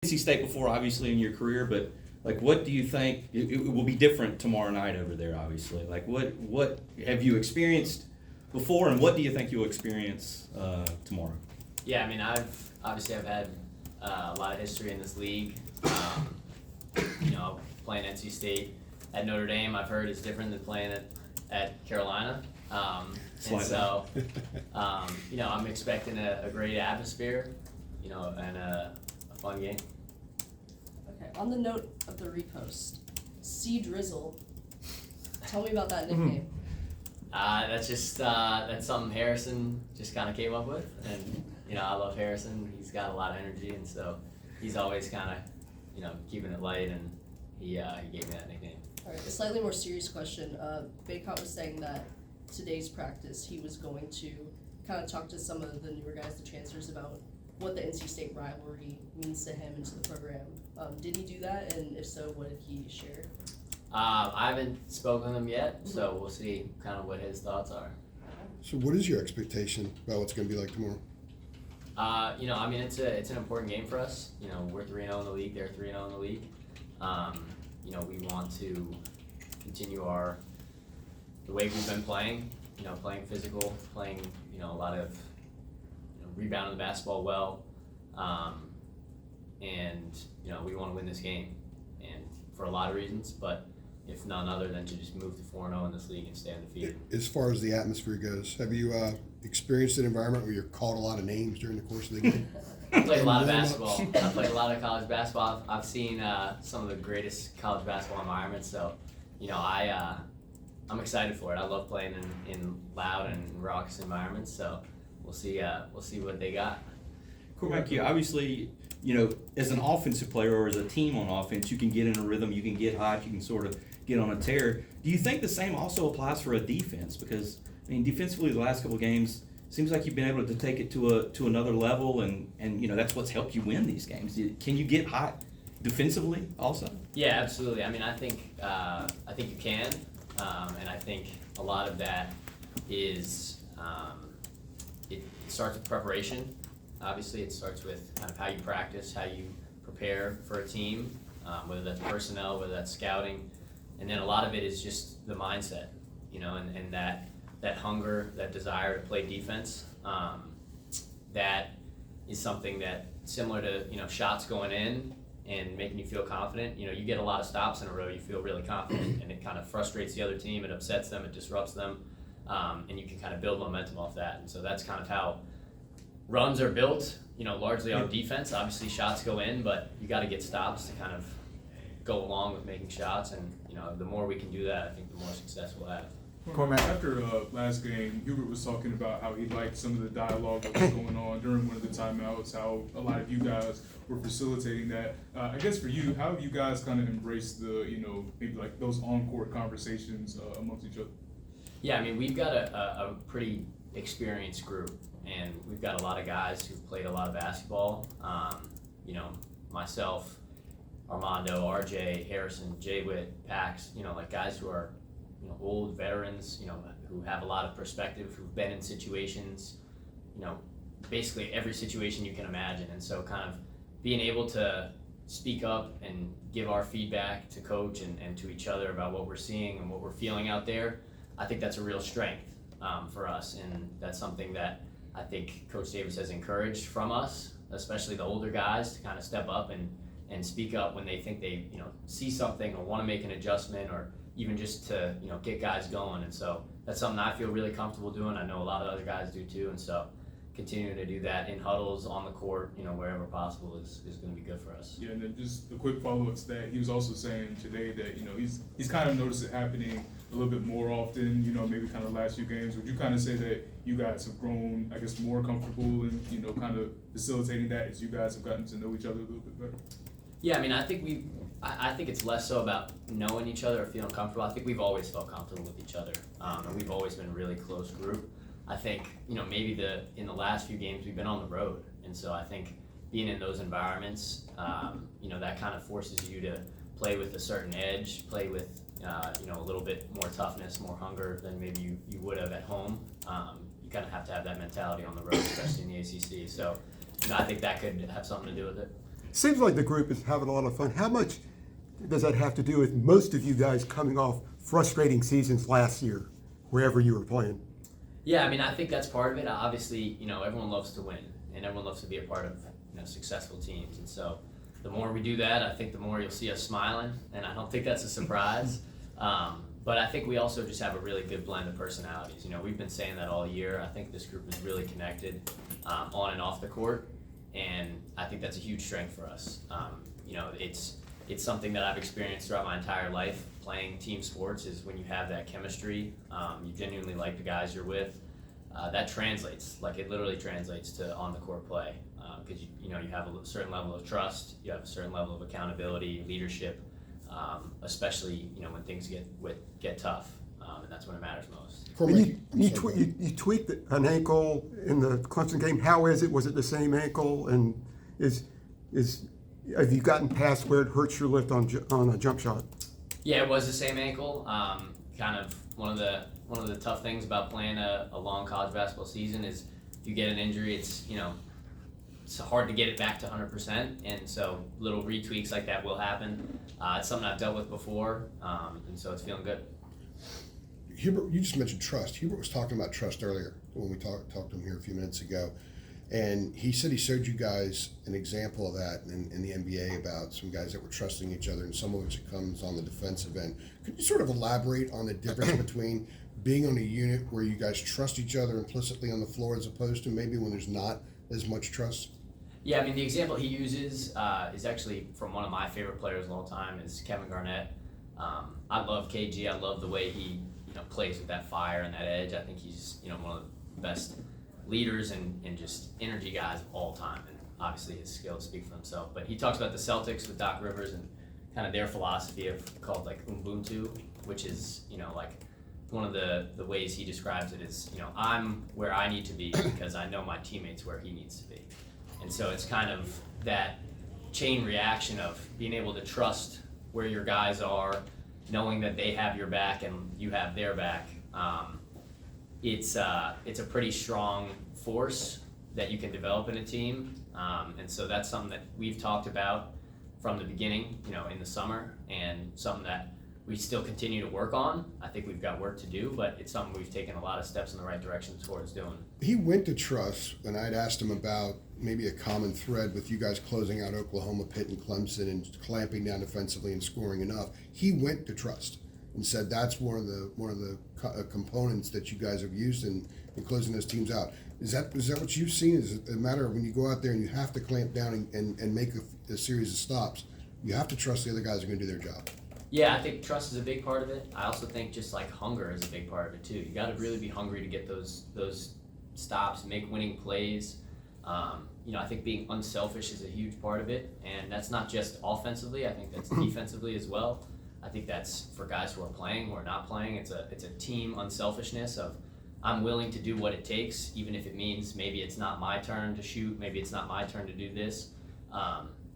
NC State before, obviously, in your career, but like, what do you think it will be different tomorrow night over there? Obviously, like, what have you experienced before, and what do you think you'll experience tomorrow? Yeah, I mean, I've had a lot of history in this league. Playing NC State at Notre Dame, I've heard is different than playing at Carolina. And so, I'm expecting a great atmosphere, and a fun game. Okay, on the note of the repost, C Drizzle, tell me about that nickname. That's something Harrison just kind of came up with, and I love Harrison. He's got a lot of energy, and so he's always kind of keeping it light, and he gave me that nickname. All right, a slightly more serious question. Baycott was saying that today's practice he was going to kind of talk to some of the newer guys, the chancellors, about what the NC State rivalry means to him and to the program. Did he do that, and if so, what did he share? I haven't spoken to him yet, so we'll see kind of what his thoughts are. So what is your expectation about what's going to be like tomorrow? It's an important game for us. We're 3-0 in the league. They're 3-0 in the league. We want to continue the way we've been playing. Playing physical, playing a lot of rebounding the basketball well, and we want to win this game, and for a lot of reasons, but if none other than to just move to 4-0 in this league and stay undefeated. As far as the atmosphere goes, have you experienced an environment where you're called a lot of names during the course of the game? I played a lot of basketball. I played a lot of college basketball. I've seen some of the greatest college basketball environments, so I'm excited for it. I love playing in loud and raucous environments, so we'll see what they got. Cormac, obviously, as an offensive player or as a team on offense, you can get in a rhythm, you can get hot, you can sort of get on a tear. Do you think the same also applies for a defense? Because, defensively, the last couple of games, seems like you've been able to take it to another level, and that's what's helped you win these games. Can you get hot defensively also? Yeah, absolutely. I think you can, and I think a lot of that is it starts with preparation. Obviously, it starts with kind of how you practice, how you prepare for a team, whether that's personnel, whether that's scouting, and then a lot of it is just the mindset, and that hunger, that desire to play defense. That is something that, similar to shots going in and making you feel confident. You get a lot of stops in a row, you feel really confident, and it kind of frustrates the other team, it upsets them, it disrupts them, and you can kind of build momentum off that. And so that's kind of how runs are built, largely on defense. Obviously shots go in, but you got to get stops to kind of go along with making shots, and the more we can do that, I think the more success we'll have. Cormac, after last game, Hubert was talking about how he liked some of the dialogue that was going on during one of the timeouts, how a lot of you guys were facilitating that. I guess for you, how have you guys kind of embraced the, maybe like those on-court conversations amongst each other? Yeah, we've got a pretty experienced group, and we've got a lot of guys who've played a lot of basketball. Myself, Armando, RJ, Harrison, Jay Witt, Pax, guys who are old veterans, who have a lot of perspective, who've been in situations, basically every situation you can imagine. And so kind of being able to speak up and give our feedback to coach and to each other about what we're seeing and what we're feeling out there, I think that's a real strength for us. And that's something that I think Coach Davis has encouraged from us, especially the older guys, to kind of step up and speak up when they think they see something or want to make an adjustment, or even just to get guys going. And so that's something I feel really comfortable doing. I know a lot of other guys do too, and so continuing to do that in huddles, on the court, wherever possible is going to be good for us. Yeah, and then just a quick follow-up to that, he was also saying today that he's kind of noticed it happening a little bit more often, maybe kind of last few games. Would you kind of say that you guys have grown, I guess, more comfortable in kind of facilitating that as you guys have gotten to know each other a little bit better? Yeah, I think it's less so about knowing each other or feeling comfortable. I think we've always felt comfortable with each other, and we've always been a really close group. I think maybe in the last few games we've been on the road, and so I think being in those environments, that kind of forces you to play with a certain edge, play with a little bit more toughness, more hunger than maybe you would have at home. You kind of have to have that mentality on the road, especially in the ACC. So I think that could have something to do with it. Seems like the group is having a lot of fun. How much does that have to do with most of you guys coming off frustrating seasons last year, wherever you were playing? Yeah, I mean, I think that's part of it. Obviously, everyone loves to win, and everyone loves to be a part of, successful teams. And so the more we do that, I think the more you'll see us smiling, and I don't think that's a surprise. But I think we also just have a really good blend of personalities. We've been saying that all year. I think this group is really connected on and off the court, and I think that's a huge strength for us. It's something that I've experienced throughout my entire life. Playing team sports is when you have that chemistry, you genuinely like the guys you're with. That translates, it literally translates to on the court play, because you have a certain level of trust, you have a certain level of accountability, leadership, especially when things get tough, and that's when it matters most. Cormac, You tweaked an ankle in the Clemson game. How is it? Was it the same ankle? And have you gotten past where it hurts your lift on a jump shot? Yeah, it was the same ankle. Kind of one of the tough things about playing a long college basketball season is if you get an injury, it's hard to get it back to 100%, and so little retweaks like that will happen. It's something I've dealt with before, and so it's feeling good. Hubert, you just mentioned trust. Hubert was talking about trust earlier when we talked to him here a few minutes ago. And he said he showed you guys an example of that in the NBA about some guys that were trusting each other, and some of which comes on the defensive end. Could you sort of elaborate on the difference between being on a unit where you guys trust each other implicitly on the floor as opposed to maybe when there's not as much trust? Yeah, I mean, the example he uses is actually from one of my favorite players of all time, is Kevin Garnett. I love KG. I love the way he plays with that fire and that edge. I think he's one of the best leaders and just energy guys of all time, and obviously his skills speak for himself. But he talks about the Celtics with Doc Rivers and kind of their philosophy of called Ubuntu, which is one of the ways he describes it is I'm where I need to be because I know my teammates where he needs to be, and so it's kind of that chain reaction of being able to trust where your guys are, knowing that they have your back and you have their back. It's a pretty strong force that you can develop in a team, and so that's something that we've talked about from the beginning, in the summer, and something that we still continue to work on. I think we've got work to do, but it's something we've taken a lot of steps in the right direction towards doing. He went to trust, and I'd asked him about maybe a common thread with you guys closing out Oklahoma, Pitt, and Clemson and clamping down defensively and scoring enough. He went to trust and said that's one of the components that you guys have used in closing those teams out. Is that what you've seen? Is it a matter of when you go out there and you have to clamp down and make a series of stops, you have to trust the other guys are going to do their job? Yeah, I think trust is a big part of it. I also think just hunger is a big part of it too. You got to really be hungry to get those stops, make winning plays. I think being unselfish is a huge part of it, and that's not just offensively. I think that's defensively as well. I think that's for guys who are playing, who are not playing. It's a team unselfishness of I'm willing to do what it takes, even if it means maybe it's not my turn to shoot, maybe it's not my turn to do this.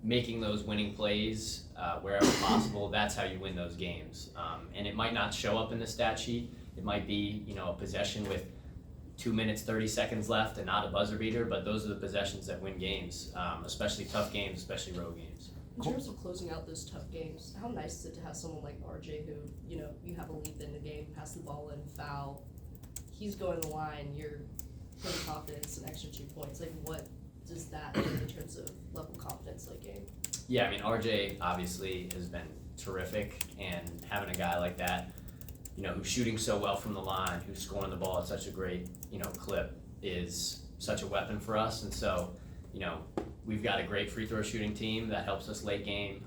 Making those winning plays wherever possible, that's how you win those games. And it might not show up in the stat sheet. It might be a possession with 2 minutes, 30 seconds left and not a buzzer beater, but those are the possessions that win games, especially tough games, especially road games. In terms of closing out those tough games, how nice is it to have someone like RJ who, you have a lead in the game, pass the ball in, foul, he's going the line, you're putting confidence, an extra 2 points. What does that do in terms of level of confidence game? Yeah, I mean, RJ obviously has been terrific, and having a guy like that, who's shooting so well from the line, who's scoring the ball at such a great, clip is such a weapon for us. And so, we've got a great free throw shooting team that helps us late game.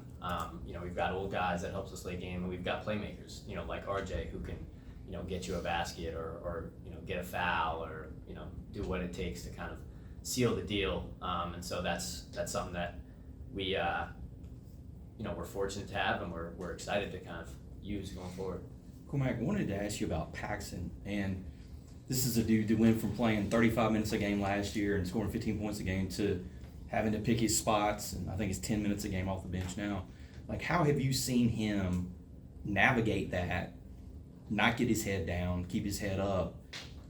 We've got old guys that helps us late game, and we've got playmakers, like RJ, who can, get you a basket or get a foul or, do what it takes to kind of seal the deal. And so that's something that we, we're fortunate to have, and we're excited to kind of use going forward. Cormac, I wanted to ask you about Paxson, and this is a dude that went from playing 35 minutes a game last year and scoring 15 points a game to having to pick his spots, and I think it's 10 minutes a game off the bench now. How have you seen him navigate that, not get his head down, keep his head up,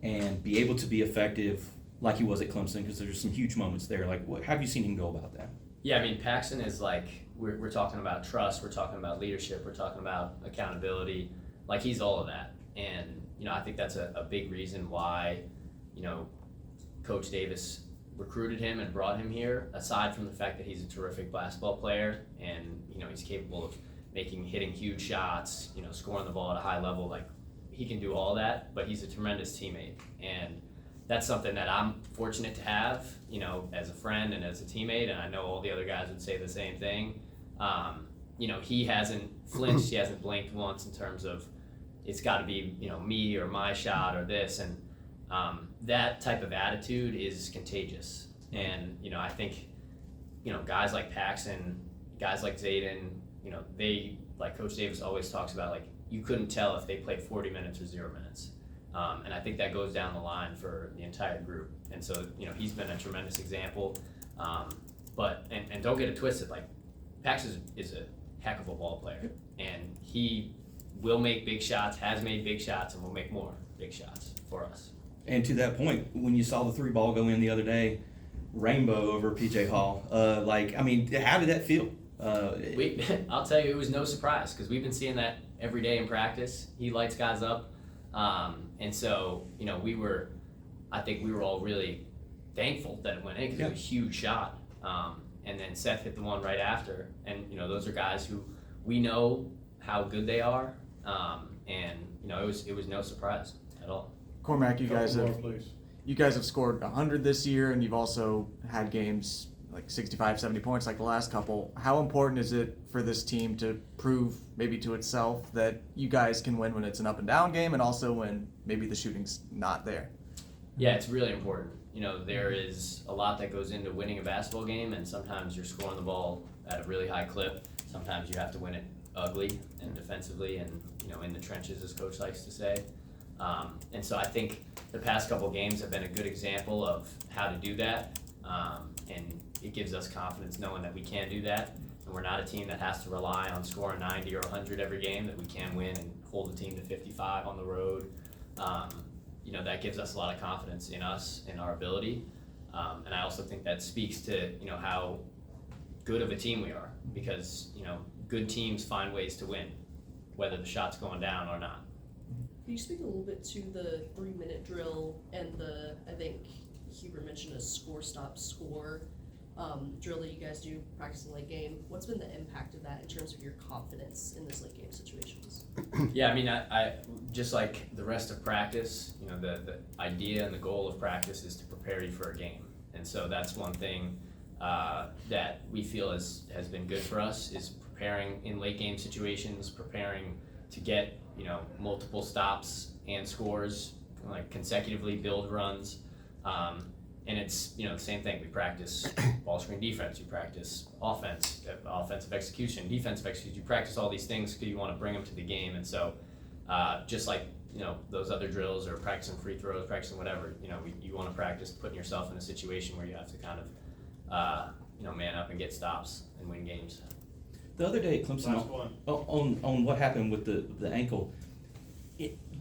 and be able to be effective like he was at Clemson? Because there's some huge moments there. What have you seen him go about that? Yeah, I mean, Paxson is like, we're talking about trust, we're talking about leadership, we're talking about accountability. Like, he's all of that. And, I think that's a big reason why, Coach Davis recruited him and brought him here, aside from the fact that he's a terrific basketball player and, he's capable of hitting huge shots, scoring the ball at a high level. Like, he can do all that, but he's a tremendous teammate. And that's something that I'm fortunate to have, as a friend and as a teammate, and I know all the other guys would say the same thing. He hasn't flinched, he hasn't blinked once in terms of it's got to be, me or my shot or this, and that type of attitude is contagious. And, I think, guys like Paxson, guys like Zayden, they, like Coach Davis always talks about, like, you couldn't tell if they played 40 minutes or 0 minutes. And I think that goes down the line for the entire group. And so, he's been a tremendous example. But don't get it twisted, like, Paxson is a heck of a ball player. And he will make big shots, has made big shots, and will make more big shots for us. And to that point, when you saw the 3 ball go in the other day, rainbow over PJ Hall, how did that feel? I'll tell you, it was no surprise because we've been seeing that every day in practice. He lights guys up. And so, I think we were all really thankful that it went in because it was a huge shot. And then Seth hit the one right after. And, those are guys who we know how good they are. And, it was no surprise at all. Cormac, you guys have scored 100 this year, and you've also had games like 65, 70 points like the last couple. How important is it for this team to prove maybe to itself that you guys can win when it's an up and down game and also when maybe the shooting's not there? Yeah, it's really important. There is a lot that goes into winning a basketball game, and sometimes you're scoring the ball at a really high clip. Sometimes you have to win it ugly and defensively and, in the trenches, as Coach likes to say. And so I think the past couple games have been a good example of how to do that. And it gives us confidence knowing that we can do that. And we're not a team that has to rely on scoring 90 or 100 every game, that we can win and hold the team to 55 on the road. That gives us a lot of confidence in us and our ability. And I also think that speaks to, how good of a team we are, because, good teams find ways to win, whether the shot's going down or not. Can you speak a little bit to the 3-minute drill and I think Hubert mentioned a score-stop-score drill that you guys do practicing late game? What's been the impact of that in terms of your confidence in those late game situations? Yeah, I just like the rest of practice, the idea and the goal of practice is to prepare you for a game. And so that's one thing that we feel has been good for us, is preparing in late game situations, preparing to get, multiple stops and scores, like consecutively build runs. And it's, the same thing. We practice ball screen defense, you practice offensive execution, defensive execution. You practice all these things because you want to bring them to the game. And so just like, those other drills or practicing free throws, practicing whatever, you want to practice putting yourself in a situation where you have to kind of, man up and get stops and win games. The other day at Clemson, on what happened with the ankle,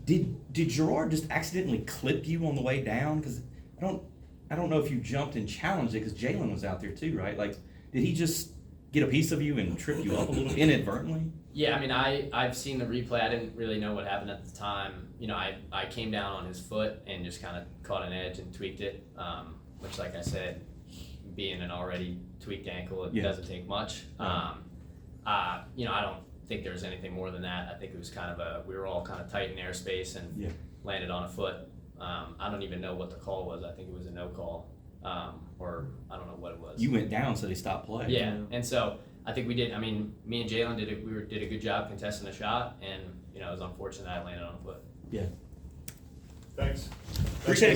did Gerard just accidentally clip you on the way down? Because I don't know if you jumped and challenged it, because Jalen was out there too, right? Like, did he just get a piece of you and trip you up a little inadvertently? Yeah, I've seen the replay. I didn't really know what happened at the time. I came down on his foot and just kind of caught an edge and tweaked it, which, like I said, being an already tweaked ankle, it doesn't take much. I don't think there was anything more than that. I think it was kind of we were all kind of tight in airspace and landed on a foot. I don't even know what the call was. I think it was a no call, or I don't know what it was. You went down, so they stopped play. Yeah, and so I think we did. Me and Jalen did a good job contesting the shot, and it was unfortunate that I landed on a foot. Yeah. Thanks. Appreciate it.